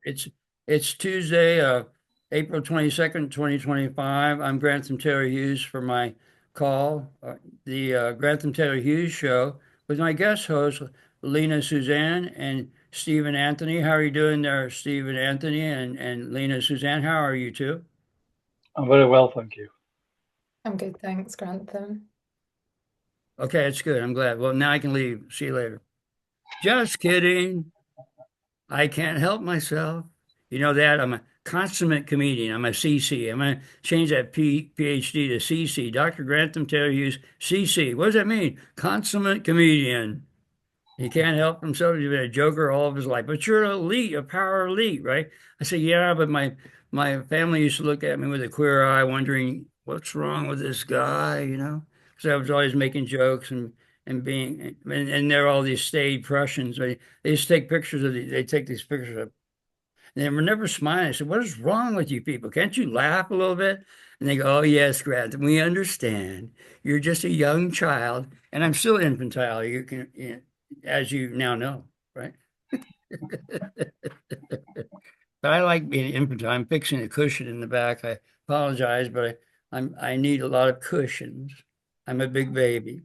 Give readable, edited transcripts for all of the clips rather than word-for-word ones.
It's it's Tuesday, April 22nd, 2025. I'm Grantham Taylor Hughes for my call, the Grantham Taylor Hughes Show with my guest hosts, Lena Suzanne and Stephen Anthony. How are you doing there, Stephen Anthony and Lena Suzanne? How are you two? I'm very well, thank you. I'm good, thanks, Grantham. Okay, it's good. I'm glad. Well, now I can leave. See you later. Just kidding. I can't help myself. You know that I'm a consummate comedian. I'm a CC. I'm going to change that Ph.D. to CC. Dr. Grantham Taylor Hughes, CC. What does that mean? Consummate comedian. He can't help himself. He's been a joker all of his life. But you're an elite, a power elite, right? I say, yeah, but my family used to look at me with a queer eye, wondering what's wrong with this guy, because I was always making jokes and being and they're all these staid Prussians. They just take pictures they take these pictures of and they were never smiling. I said, "What is wrong with you people? Can't you laugh a little bit?" And they go, "Oh yes, Grant, we understand. You're just a young child, and I'm still infantile. As you now know, right?" But I like being infantile. I'm fixing a cushion in the back. I apologize, but I need a lot of cushions. I'm a big baby.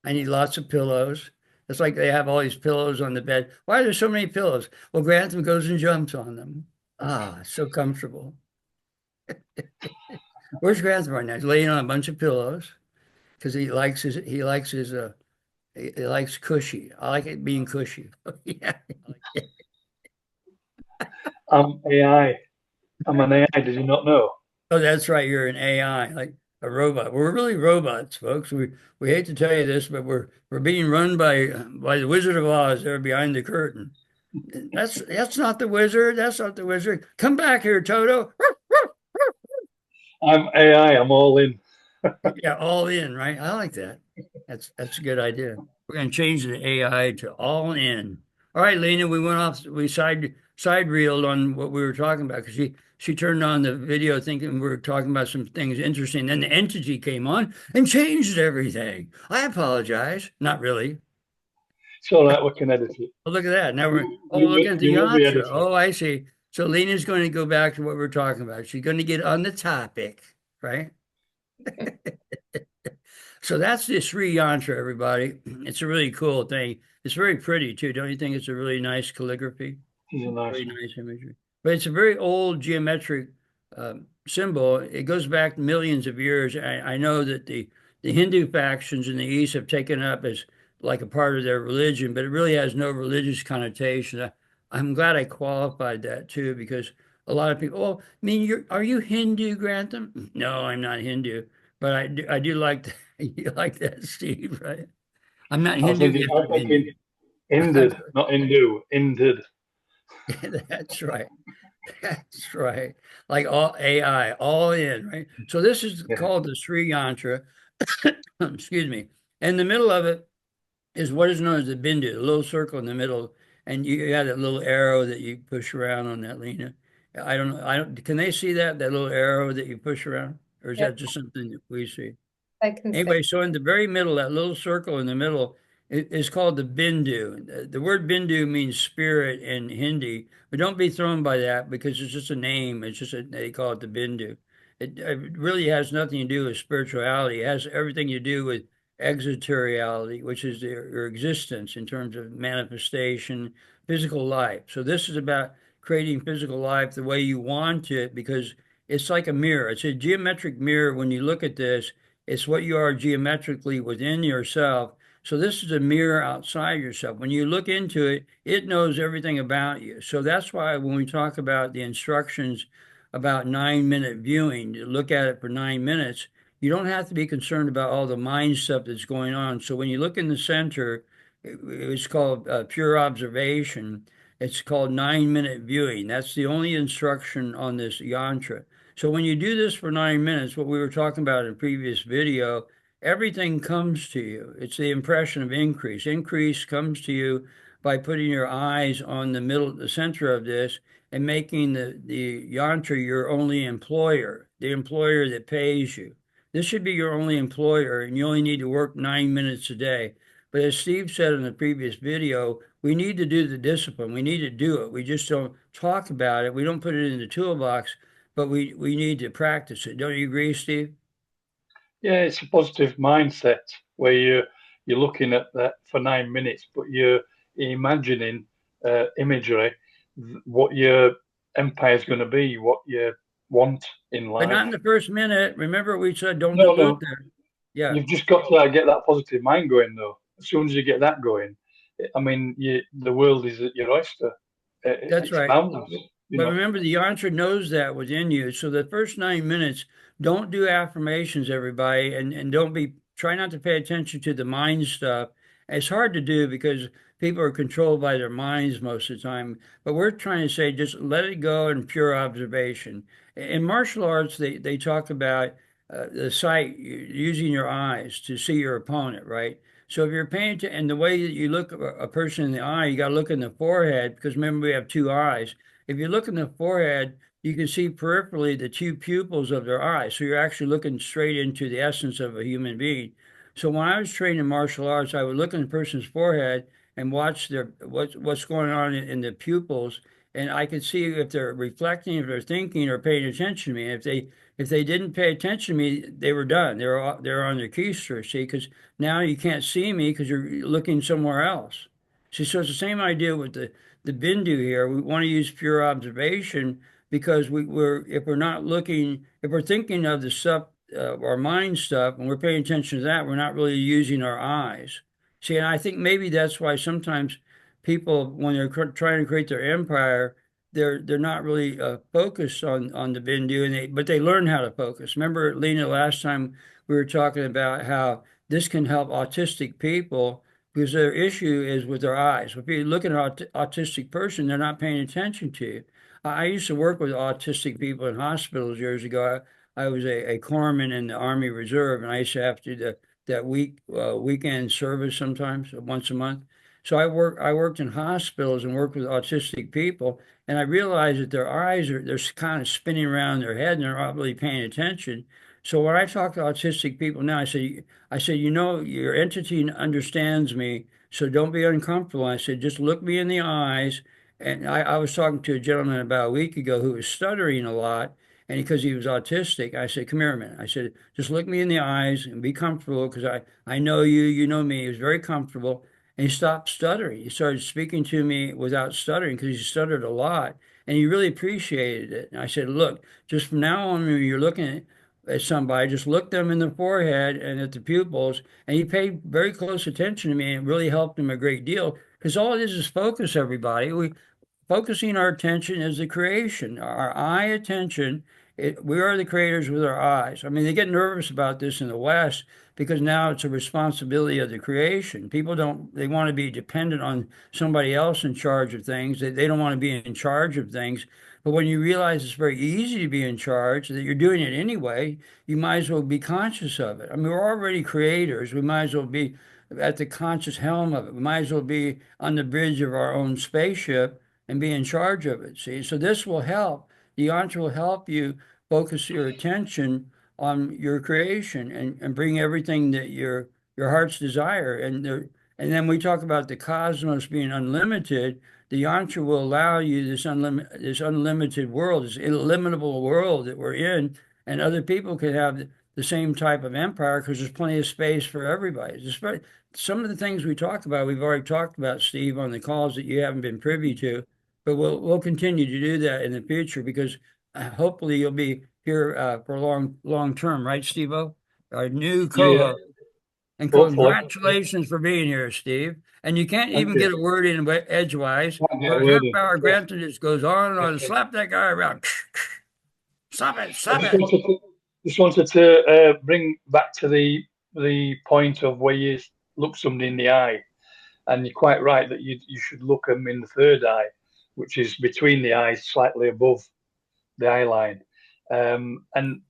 I need lots of pillows. It's like they have all these pillows on the bed. Why are there so many pillows? Well, Grantham goes and jumps on them. Ah, so comfortable. Where's Grantham right now? He's laying on a bunch of pillows because he likes cushy. I like it being cushy. Yeah. I'm AI. I'm an AI. Did you not know? Oh, that's right. You're an AI, like a robot. We're really robots, folks. We hate to tell you this, but we're being run by the Wizard of Oz there behind the curtain. That's not the wizard. That's not the wizard. Come back here, Toto. I'm AI. I'm all in. Yeah, all in, right? I like that. That's a good idea. We're gonna change the AI to all in. All right, Lena, we went off. We side reeled on what we were talking about because she turned on the video thinking we were talking about some things interesting. Then the entity came on and changed everything. I apologize. Not really. It's all right. We can edit it. Oh, look at that. Now we're looking at the We will be yantra. editing. Oh, I see. So Lena's going to go back to what we're talking about. She's going to get on the topic, right? So that's the Sri Yantra, everybody. It's a really cool thing. It's very pretty too. Don't you think it's a really nice calligraphy? It's a nice Very one. nice imagery. But it's a very old geometric symbol. It goes back millions of years. I know that the Hindu factions in the East have taken it up as like a part of their religion, but it really has no religious connotation. I'm glad I qualified that too, because a lot of people, oh, I mean, are you Hindu, Grantham? No, I'm not Hindu, but I do like that. You like that, Steve, right? I'm not Hindu, yes, I'm I'm Hindu. thinking ended, not Hindu. Ended. That's right. That's right. Like all AI, all in, right? So this is Yeah. called the Sri Yantra. Excuse me. And the middle of it is what is known as the bindu, the little circle in the middle. And you have that little arrow that you push around on that, Lena. I don't know. I don't, can they see that little arrow that you push around? Or is Yeah, that just something that we see? I can say. Anyway, so in the very middle, that little circle in the middle is called the bindu. The word bindu means spirit in Hindi, but don't be thrown by that because it's just a name. They call it the bindu. It really has nothing to do with spirituality. It has everything to do with exoteriality, which is your existence in terms of manifestation, physical life. So this is about creating physical life the way you want it because it's like a mirror. It's a geometric mirror when you look at this. It's what you are geometrically within yourself. So this is a mirror outside yourself. When you look into it, it knows everything about you. So that's why when we talk about the instructions about 9 minute viewing, to look at it for 9 minutes, you don't have to be concerned about all the mind stuff that's going on. So when you look in the center, it's called pure observation. It's called 9 minute viewing. That's the only instruction on this yantra. So when you do this for 9 minutes, what we were talking about in a previous video, everything comes to you. It's the impression of increase. Increase comes to you by putting your eyes on the center of this and making the yantra your only employer, the employer that pays you. This should be your only employer, and you only need to work 9 minutes a day. But as Steve said in the previous video, we need to do the discipline. We need to do it. We just don't talk about it. We don't put it in the toolbox, but we need to practice it. Don't you agree, Steve? Yeah, it's a positive mindset where you're looking at that for 9 minutes, but you're imagining imagery, what your empire's going to be, what you want in But not life. in the first minute. Remember, we said don't No, dilute no, that. Yeah, you've just got to get that positive mind going, though. As soon as you get that going, I mean, the world is at your oyster. that's It's right. boundless, you But know. remember, the yantra knows that within you. So the first 9 minutes, don't do affirmations, everybody, and don't be try not to pay attention to the mind stuff. It's hard to do because people are controlled by their minds most of the time. But we're trying to say just let it go in pure observation. In martial arts, they talk about the sight, using your eyes to see your opponent, right? So if you're paying attention, and the way that you look a person in the eye, you got to look in the forehead because remember we have two eyes. If you look in the forehead, you can see peripherally the two pupils of their eyes. So you're actually looking straight into the essence of a human being. So when I was trained in martial arts, I would look in a person's forehead and watch their what's going on in the pupils, and I could see if they're reflecting, if they're thinking or paying attention to me. If they didn't pay attention to me, they were done. They were on their keister. See, because now you can't see me because you're looking somewhere else. See, so it's the same idea with the bindu here. We want to use pure observation because we're if we're not looking, if we're thinking of the stuff, our mind stuff, and we're paying attention to that, we're not really using our eyes. See, and I think maybe that's why sometimes people, when they're trying to create their empire, they're not really focused on the bindu, but they learn how to focus. Remember, Lena, last time we were talking about how this can help autistic people because their issue is with their eyes. If you look at an autistic person, they're not paying attention to you. I used to work with autistic people in hospitals years ago. I was a corpsman in the Army Reserve, and I used to have to do that weekend service sometimes, once a month. So I worked in hospitals and worked with autistic people, and I realized that their eyes they're kind of spinning around in their head and they're not really paying attention. So when I talk to autistic people now, I say, your entity understands me, so don't be uncomfortable. I said, just look me in the eyes. And I was talking to a gentleman about a week ago who was stuttering a lot, and because he was autistic, I said, come here a minute. I said, just look me in the eyes and be comfortable because I know you, you know me. He was very comfortable. And he stopped stuttering. He started speaking to me without stuttering because he stuttered a lot, and he really appreciated it. And I said, look, just from now on, when you're looking at somebody, just look them in the forehead and at the pupils. And he paid very close attention to me, and it really helped him a great deal because all it is focus, everybody. Focusing our attention is the creation, our eye attention. We are the creators with our eyes. I mean, they get nervous about this in the West because now it's a responsibility of the creation. People don't, they want to be dependent on somebody else in charge of things. They don't want to be in charge of things. But when you realize it's very easy to be in charge, that you're doing it anyway, you might as well be conscious of it. I mean, we're already creators. We might as well be at the conscious helm of it. We might as well be on the bridge of our own spaceship and be in charge of it. See, so this will help. The yantra will help you focus your attention on your creation and bring everything that your heart's desire. And then we talk about the cosmos being unlimited. The yantra will allow you this unlimited world, this illimitable world that we're in, and other people can have the same type of empire because there's plenty of space for everybody. Some of the things we talk about, we've already talked about, Steve, on the calls that you haven't been privy to. But we'll continue to do that in the future because hopefully you'll be here for long term, right, Steve-O? Our new Yeah, co-host. And hopefully. congratulations for being here, Steve. And you can't Thank even you. get a word in edgewise. Can't get For a a word half in. hour, Yeah. Grantham just goes on and on. Slap that guy around. Stop it, I stop it. just wanted to bring back to the point of where you look somebody in the eye, and you're quite right that you should look them in the third eye, which is between the eyes, slightly above the eye line. And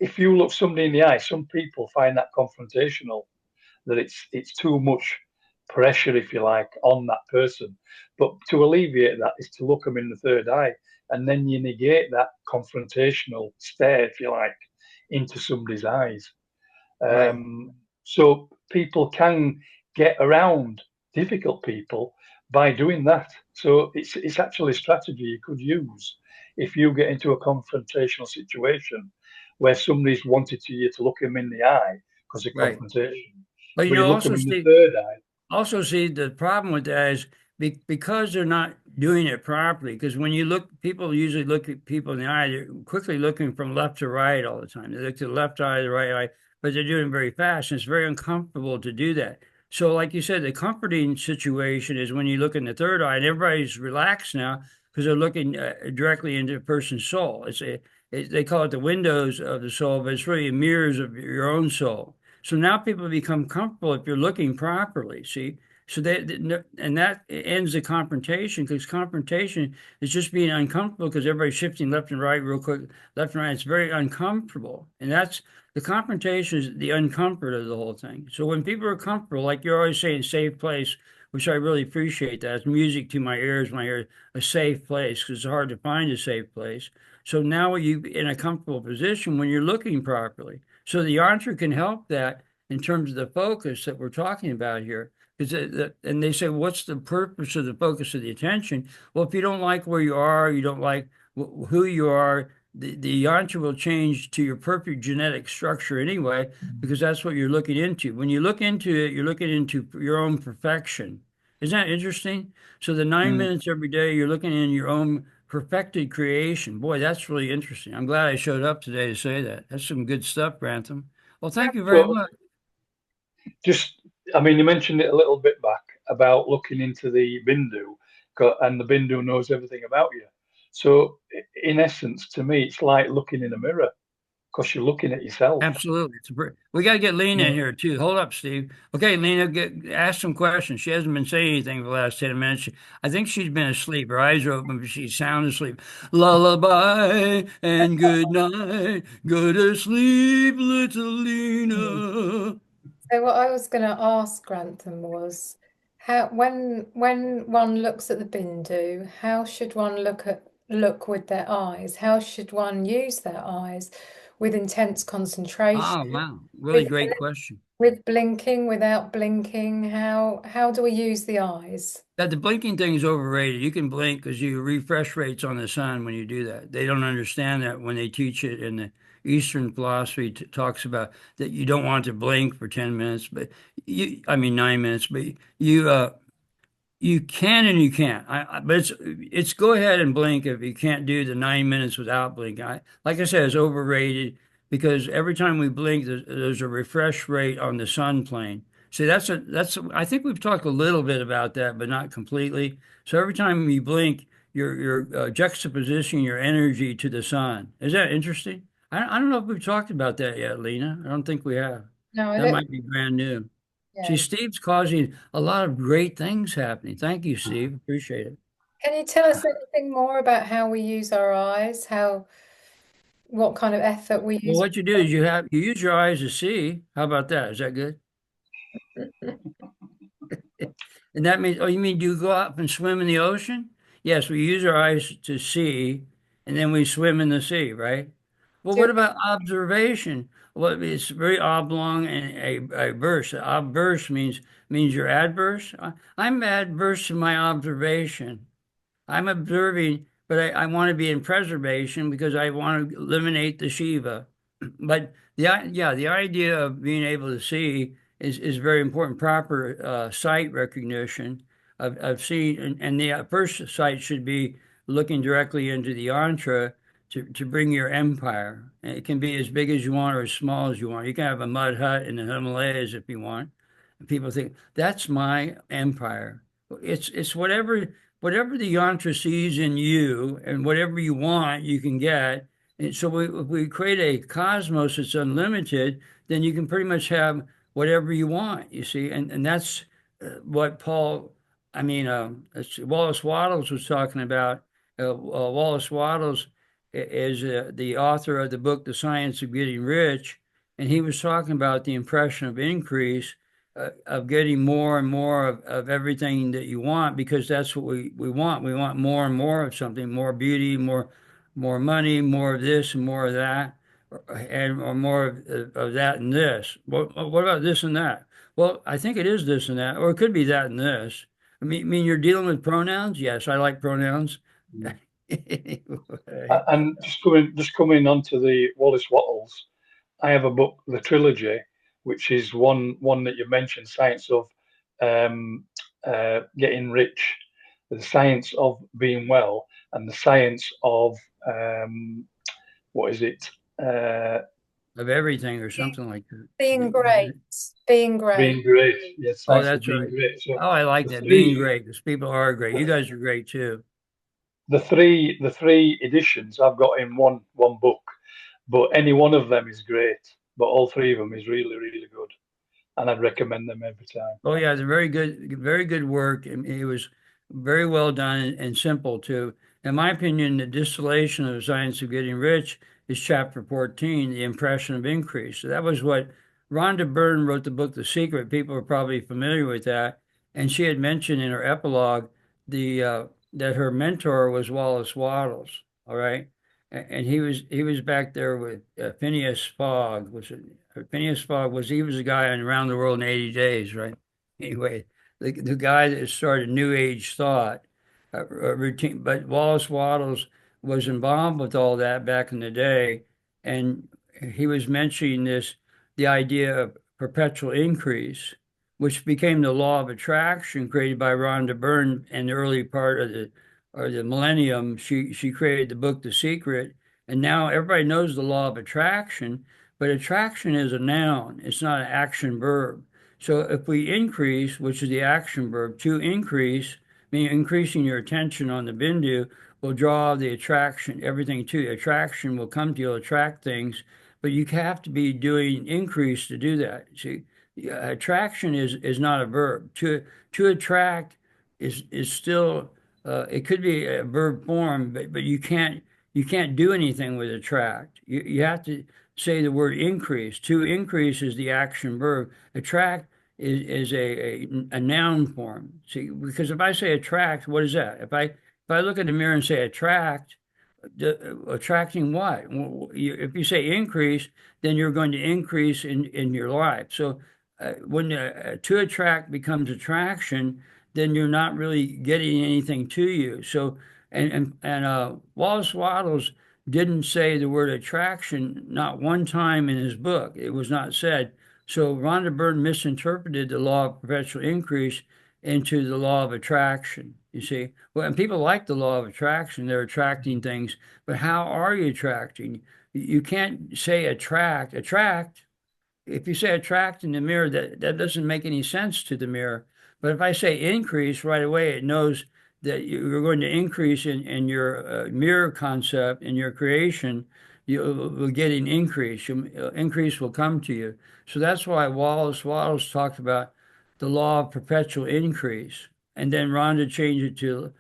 if you look somebody in the eye, some people find that confrontational, that it's too much pressure, if you like, on that person. But to alleviate that is to look them in the third eye, and then you negate that confrontational stare, if you like, into somebody's eyes. Right. So people can get around difficult people by doing that. So it's actually a strategy you could use if you get into a confrontational situation where somebody's wanted you to look them in the eye because of Right. confrontation, But but you look them also in the see, third eye. the problem with that is because they're not doing it properly. Because when you look, people usually look at people in the eye, they're quickly looking from left to right all the time. They look to the left eye, the right eye, but they're doing it very fast, and it's very uncomfortable to do that. So, like you said, the comforting situation is when you look in the third eye, and everybody's relaxed now because they're looking directly into a person's soul. They call it the windows of the soul, but it's really mirrors of your own soul. So now people become comfortable if you're looking properly. See, so and that ends the confrontation because confrontation is just being uncomfortable because everybody's shifting left and right real quick, left and right. It's very uncomfortable, and that's the confrontation is the uncomfort of the whole thing. So when people are comfortable, like you're always saying, safe place, which I really appreciate that. It's music to my ears. My ears, a safe place because it's hard to find a safe place. So now you in a comfortable position when you're looking properly. So the yantra can help that in terms of the focus that we're talking about here. And they say, what's the purpose of the focus of the attention? Well, if you don't like where you are, you don't like who you are, the yantra will change to your perfect genetic structure anyway, because that's what you're looking into. When you look into it, you're looking into your own perfection. Isn't that interesting? So the 9 minutes every day, you're looking in your own perfected creation. Boy, that's really interesting. I'm glad I showed up today to say that. That's some good stuff, Grantham. Well, thank you very So much. just, I mean, you mentioned it a little bit back about looking into the Bindu, and the Bindu knows everything about you. So in essence, to me, it's like looking in a mirror because you're looking at yourself. Absolutely. We got to get Lena in Yeah. here too. Hold up, Steve. Okay, Lena, ask some questions. She hasn't been saying anything for the last 10 minutes. I think she's been asleep. Her eyes are open, but she's sound asleep. Lullaby and good night. Go to sleep, little Lena. So what I was going to ask Grantham was how when one looks at the Bindu, how should one look with their eyes? How should one use their eyes with intense concentration, Ah, wow. Really with great question. with blinking, without blinking? How do we use the eyes? That the blinking thing is overrated. You can blink because you refresh rates on the sun when you do that. They don't understand that when they teach it in the Eastern philosophy talks about that you don't want to blink for 10 minutes, but I mean 9 minutes, but you you can and you can't. But it's go ahead and blink if you can't do the 9 minutes without blinking. Like I said, it's overrated because every time we blink, there's a refresh rate on the sun plane. See, I think we've talked a little bit about that, but not completely. So every time you blink, you're juxtapositioning your energy to the sun. Is that interesting? I don't know if we've talked about that yet, Lena. I don't think we have. No, I That don't. might be brand new. See, Yeah. Steve's causing a lot of great things happening. Thank you, Steve. Appreciate it. Can you tell us anything more about how we use our eyes? What kind of effort we Well, use? what you do is you use your eyes to see. How about that? Is that good? And that means, oh, you mean do you go out and swim in the ocean? Yes, we use our eyes to see, and then we swim in the sea, right? Well, Do what about observation? Well, it's very oblong and a verse. Obverse means you're adverse. I'm adverse to my observation. I'm observing, but I want to be in preservation because I want to eliminate the Shiva. But the idea of being able to see is very important. Proper sight recognition of seeing, and the first sight should be looking directly into the yantra to bring your empire. And it can be as big as you want or as small as you want. You can have a mud hut in the Himalayas if you want. And people think that's my empire. It's whatever the yantra sees in you and whatever you want, you can get. And so if we create a cosmos that's unlimited, then you can pretty much have whatever you want, you see. And that's what Wallace Wattles was talking about. Wallace Wattles is the author of the book, The Science of Getting Rich. And he was talking about the impression of increase of getting more and more of everything that you want because that's what we want. We want more and more of something, more beauty, more money, more of this and more of that, and or more of that and this. What about this and that? Well, I think it is this and that, or it could be that and this. mean you're dealing with pronouns? Yes, I like pronouns. Anyway. And just coming onto the Wallace Wattles, I have a book, the trilogy, which is one that you mentioned, Science of um, Getting Rich, the Science of Being Well, and the Science of what is it? Uh, Of everything or something like Being that. great, being great. Being Great. Yes, Oh, Science of that's Being right. Great. So Oh, I like the that. Being three, great, because people are great. You guys are great too. the three editions I've got in one book, but any one of them is great. But all three of them is really really good, and I'd recommend them every time. Oh yeah, it's a very good work. And it was very well done and simple too. In my opinion, the distillation of the science of getting rich is chapter 14, the impression of increase. So that was what Rhonda Byrne wrote the book, The Secret. People are probably familiar with that. And she had mentioned in her epilogue that her mentor was Wallace Wattles. All right. And he was back there with Phineas Fogg. Phineas Fogg he was a guy on Around the World in 80 Days, right? Anyway, the guy that started New Age thought routine, but Wallace Wattles was involved with all that back in the day, and he was mentioning the idea of perpetual increase, which became the law of attraction created by Rhonda Byrne in the early part of the millennium. She created the book The Secret, and now everybody knows the law of attraction, but attraction is a noun; it's not an action verb. So if we increase, which is the action verb, to increase, meaning increasing your attention on the bindu, will draw the attraction, everything to you. Attraction will come to you, attract things, but you have to be doing increase to do that. See, attraction is not a verb. To attract is still it could be a verb form, but you can't do anything with attract. You have to say the word increase. To increase is the action verb. Attract is a noun form. See, because if I say attract, what is that? If I look in the mirror and say attract, attracting what? Well, if you say increase, then you're going to increase in your life. So when to attract becomes attraction, then you're not really getting anything to you. So and Wallace Wattles didn't say the word attraction not one time in his book. It was not said. So Rhonda Byrne misinterpreted the law of perpetual increase into the law of attraction. You see, well, and people like the law of attraction; they're attracting things. But how are you attracting? You can't say attract. Attract. If you say attract in the mirror, that doesn't make any sense to the mirror. But if I say increase right away, it knows that you're going to increase in your mirror concept, in your creation. You will get an increase. Increase will come to you. So that's why Wallace talked about the law of perpetual increase, and then Rhonda changed it to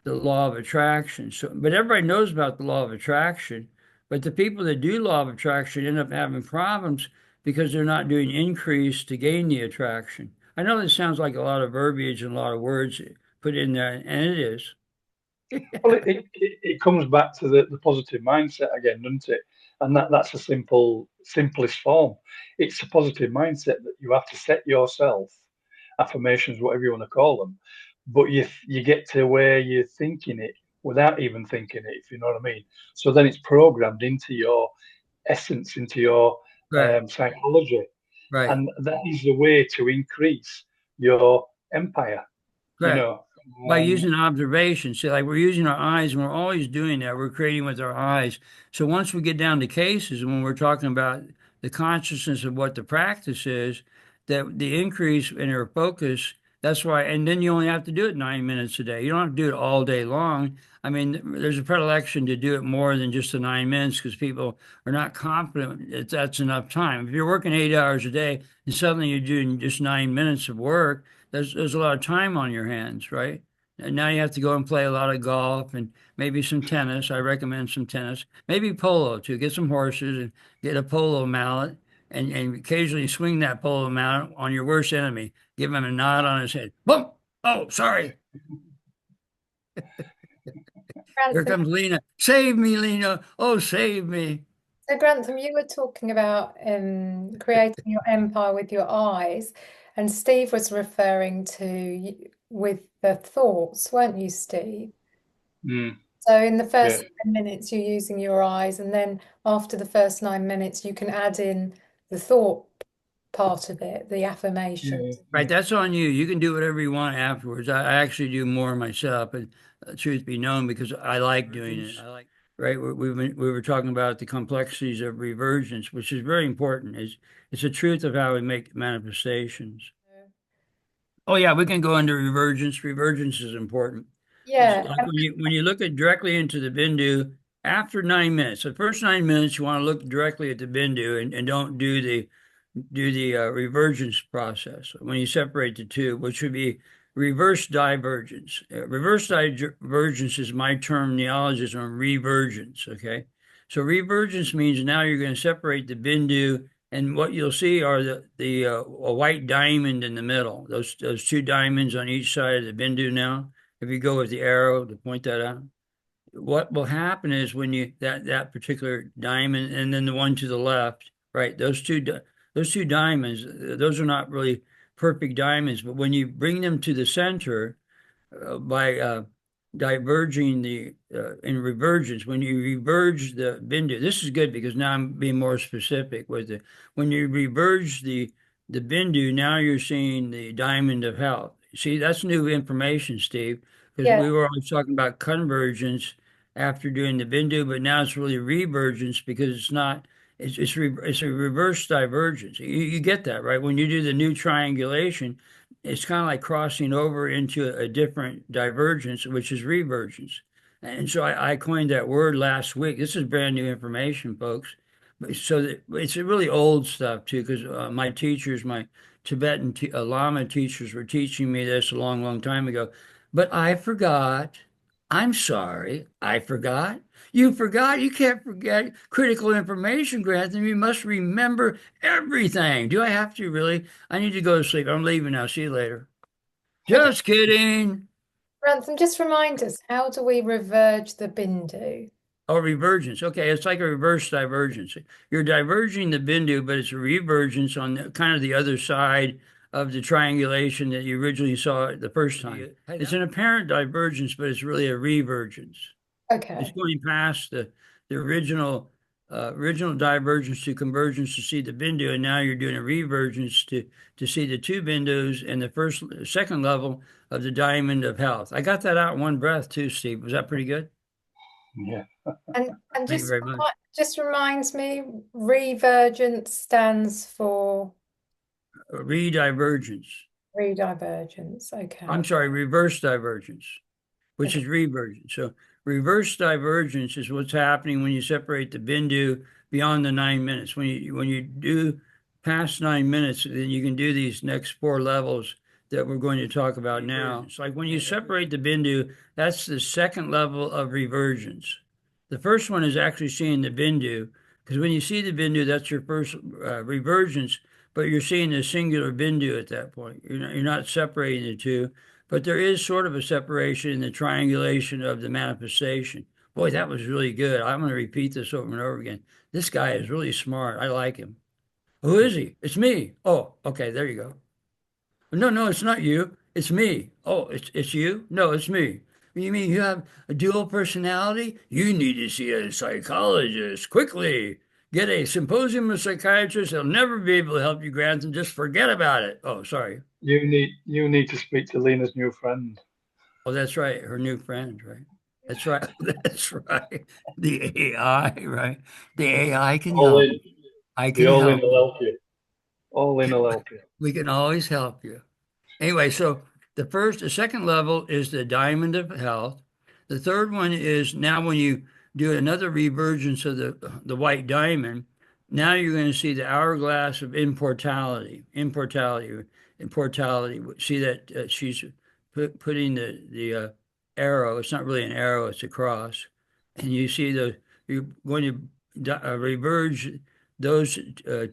the law of attraction. So, but everybody knows about the law of attraction. But the people that do law of attraction end up having problems because they're not doing increase to gain the attraction. I know this sounds like a lot of verbiage and a lot of words put in there, and it is. Well, it comes back to the positive mindset again, doesn't it? And that's a simplest form. It's a positive mindset that you have to set yourself affirmations, whatever you want to call them. But you get to where you're thinking it without even thinking it, if you know what I mean. So then it's programmed into your essence, into your Right, psychology, right. and that is the way to increase your empire. You Correct. know, By using observation. See, like we're using our eyes and we're always doing that. We're creating with our eyes. So once we get down to cases, when we're talking about the consciousness of what the practice is, that the increase in our focus, that's why, and then you only have to do it 9 minutes a day. You don't have to do it all day long. I mean, there's a predilection to do it more than just the 9 minutes because people are not confident that that's enough time. If you're working 8 hours a day and suddenly you're doing just 9 minutes of work, there's a lot of time on your hands, right? And now you have to go and play a lot of golf and maybe some tennis. I recommend some tennis, maybe polo too. Get some horses and get a polo mallet and occasionally swing that polo mallet on your worst enemy. Give him a nod on his head. Boom! Oh, sorry. Here Grantham, comes Lena. Save me, Lena. Oh, save me. so Grantham, you were talking about creating your empire with your eyes, and Steve was referring to with the thoughts, weren't you, Steve? Mm, So in the yeah. first 9 minutes, you're using your eyes, and then after the first 9 minutes, you can add in the thought part of it, the affirmation. Yeah. Right, Yeah. that's on you. You can do whatever you want afterwards. I actually do more myself, but truth be known, because I like doing it. Right. We were talking about the complexities of revergence, which is very important. It's the truth of how we make manifestations. Oh yeah, we can go into revergence. Revergence is important. It's Yeah, like when you look at directly into the bindu after 9 minutes. The first 9 minutes, you want to look directly at the bindu and don't do the revergence process when you separate the two, which would be reverse divergence. Reverse divergence is my terminology on revergence. Okay, so revergence means now you're going to separate the bindu, and what you'll see are the a white diamond in the middle. Those two diamonds on each side of the bindu. Now, if you go with the arrow to point that out, what will happen is when you that particular diamond and then the one to the left, right? Those two diamonds, those are not really perfect diamonds, but when you bring them to the center by diverging the in revergence, when you reverge the bindu, this is good because now I'm being more specific with it. When you reverge the bindu, now you're seeing the diamond of health. See, that's new information, Steve, because yeah, we were always talking about convergence after doing the bindu, but now it's really revergence because it's not. It's a reverse divergence. You get that, right? When you do the new triangulation, it's kind of like crossing over into a different divergence, which is revergence. And so I coined that word last week. This is brand new information, folks. So it's really old stuff too, because my teachers, my Tibetan Lama teachers, were teaching me this a long, long time ago. But I forgot. I'm sorry, I forgot. You forgot. You can't forget critical information, Grantham. You must remember everything. Do I have to really? I need to go to sleep. I'm leaving now. See you later. okay. Just kidding. Ransom, just remind us, how do we reverge the bindu? Oh, revergence. Okay, it's like a reverse divergence. You're diverging the bindu, but it's a revergence on kind of the other side of the triangulation that you originally saw the first time. It's an apparent divergence, but it's really a revergence. It's Okay. going past the original divergence to convergence to see the bindu, and now you're doing a revergence to see the two bindus and the second level of the diamond of health. I got that out in one breath too, Steve. Was that pretty good? Yeah. And Thank you very much. just reminds me, revergence stands for Redivergence. redivergence. I'm Okay. sorry, reverse divergence, which Okay. is revergence. So reverse divergence is what's happening when you separate the bindu beyond the 9 minutes. When you do past 9 minutes, then you can do these next four levels that we're going to talk about now. It's like when you separate the bindu, that's the second level of revergence. The first one is actually seeing the bindu, because when you see the bindu, that's your first revergence, but you're seeing the singular bindu at that point. You're not separating the two. But there is sort of a separation in the triangulation of the manifestation. Boy, that was really good. I'm going to repeat this over and over again. This guy is really smart. I like him. Who is he? It's me. Oh, okay, there you go. No, no, it's not you. It's me. Oh, it's you? No, it's me. You mean you have a dual personality? You need to see a psychologist quickly. Get a symposium of psychiatrists. They'll never be able to help you, Grantham. Just forget about it. Oh, sorry. You need to speak to Lena's new friend. Oh, that's right. Her new friend, right? That's right. That's right. The AI, right? The AI can All help. in. I The can all in help will you. help you. All in will help you. We can always help you. Anyway, so the second level is the diamond of health. The third one is now when you do another revergence of the white diamond, now you're going to see the hourglass of immortality. See that she's putting the arrow. It's not really an arrow; it's a cross, and you see you're going to reverge those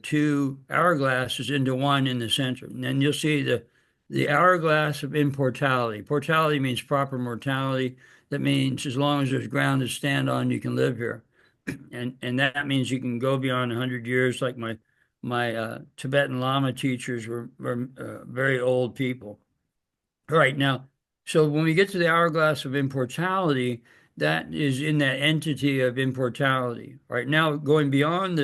two hourglasses into one in the center, and then you'll see the hourglass of immortality. Portality means proper mortality. That means as long as there's ground to stand on, you can live here, and that means you can go beyond 100 years. Like my Tibetan Lama teachers were very old people. All right, now So when we get to the hourglass of immortality, that is in that entity of immortality. Right now, going beyond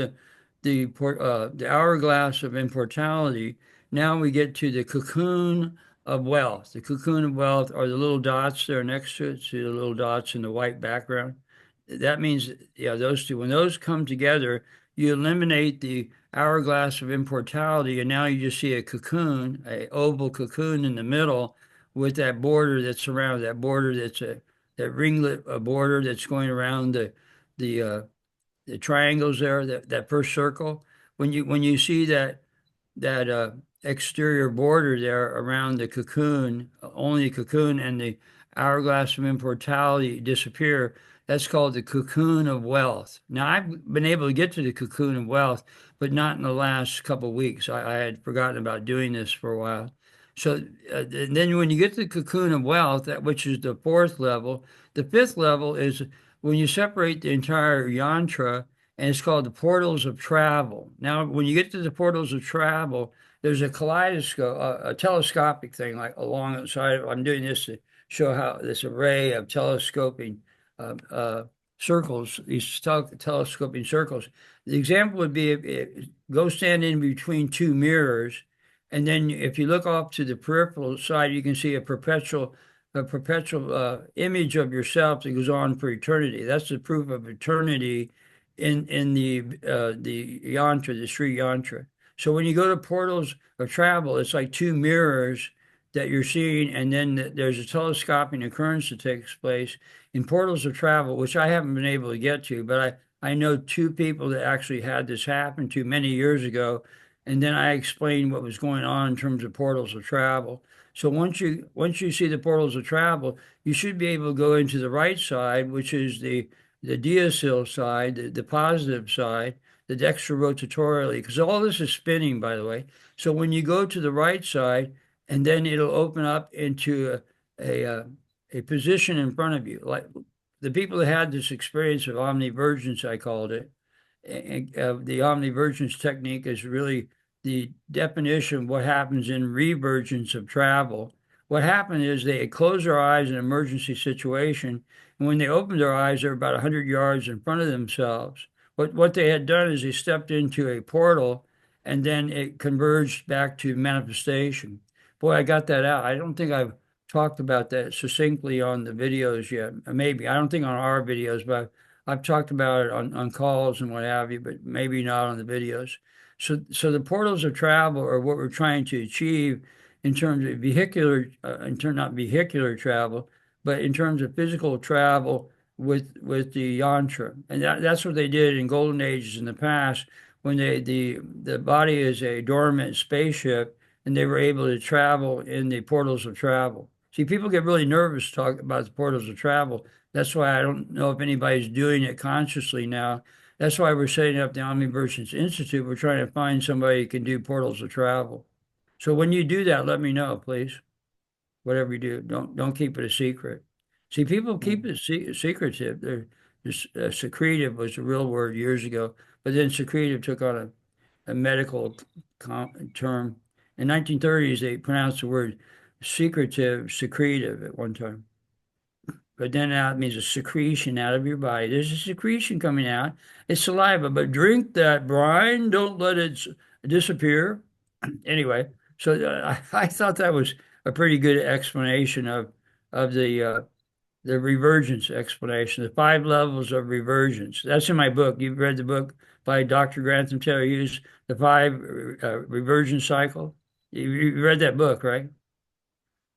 the hourglass of immortality, now we get to the cocoon of wealth. The cocoon of wealth are the little dots there next to it. See the little dots in the white background? That means, yeah, those two. When those come together, you eliminate the hourglass of immortality, and now you just see a cocoon, a oval cocoon in the middle with that border that's around that border that's that ringlet border that's going around the uh, the triangles there, that first circle. When you see that exterior border there around the cocoon, only the cocoon and the hourglass of immortality disappear. That's called the cocoon of wealth. Now, I've been able to get to the cocoon of wealth, but not in the last couple of weeks. I had forgotten about doing this for a while. So then when you get to the cocoon of wealth, which is the fourth level, the fifth level is when you separate the entire yantra, and it's called the portals of travel. Now, when you get to the portals of travel, there's a kaleidoscope, a telescopic thing like along the side. I'm doing this to show how this array of telescoping uh, uh, circles, these telescoping circles. The example would be if go stand in between two mirrors, and then if you look off to the peripheral side, you can see a perpetual image of yourself that goes on for eternity. That's the proof of eternity in the yantra, the Sri Yantra. So when you go to portals of travel, it's like two mirrors that you're seeing, and then there's a telescoping occurrence that takes place in portals of travel, which I haven't been able to get to, but I know two people that actually had this happen to many years ago, and then I explained what was going on in terms of portals of travel. So once you see the portals of travel, you should be able to go into the right side, which is the diacetyl side, the positive side, the dextrorotatorially, because all this is spinning, by the way. So when you go to the right side, and then it'll open up into a position in front of you. Like the people that had this experience of omnivergence, I called it, the omnivergence technique is really the definition of what happens in revergence of travel. What happened is they close their eyes in an emergency situation, and when they opened their eyes, they're about 100 yards in front of themselves. What they had done is they stepped into a portal, and then it converged back to manifestation. Boy, I got that out. I don't think I've talked about that succinctly on the videos yet. Maybe. I don't think on our videos, but I've talked about it on calls and what have you, but maybe not on the videos. So the portals of travel are what we're trying to achieve in terms of not vehicular travel, but in terms of physical travel with the yantra, and that's what they did in golden ages in the past when the body is a dormant spaceship and they were able to travel in the portals of travel. See, people get really nervous talking about the portals of travel. That's why I don't know if anybody's doing it consciously now. That's why we're setting up the Omnivergence Institute. We're trying to find somebody who can do portals of travel. So when you do that, let me know, please. Whatever you do, don't keep it a secret. See, people keep it secretive. Secretive was a real word years ago, but then secretive took on a medical term. In 1930s, they pronounced the word secretive at one time. But then now it means a secretion out of your body. There's a secretion coming out. It's saliva, but drink that brine. Don't let it disappear. Anyway, so I thought that was a pretty good explanation of the revergence explanation, the 5 levels of revergence. That's in my book. You've read the book by Dr. Grantham Taylor Hughes, The 5 Revergence Cycle. You read that book, right?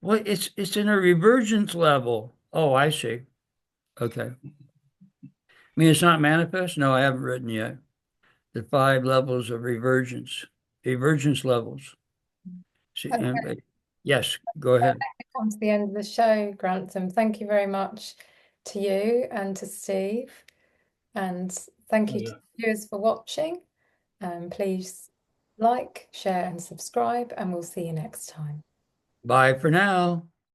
Well, it's in a revergence level. Oh, I see. Okay. I mean, it's not manifest? No, I haven't written yet. The 5 levels of revergence levels. See, Okay, yes, go ahead. we've come to the end of the show, Grantham. Thank you very much to you and to Steve, and thank you to the viewers for watching. Please like, share, and subscribe, and we'll see you next time. Bye for now.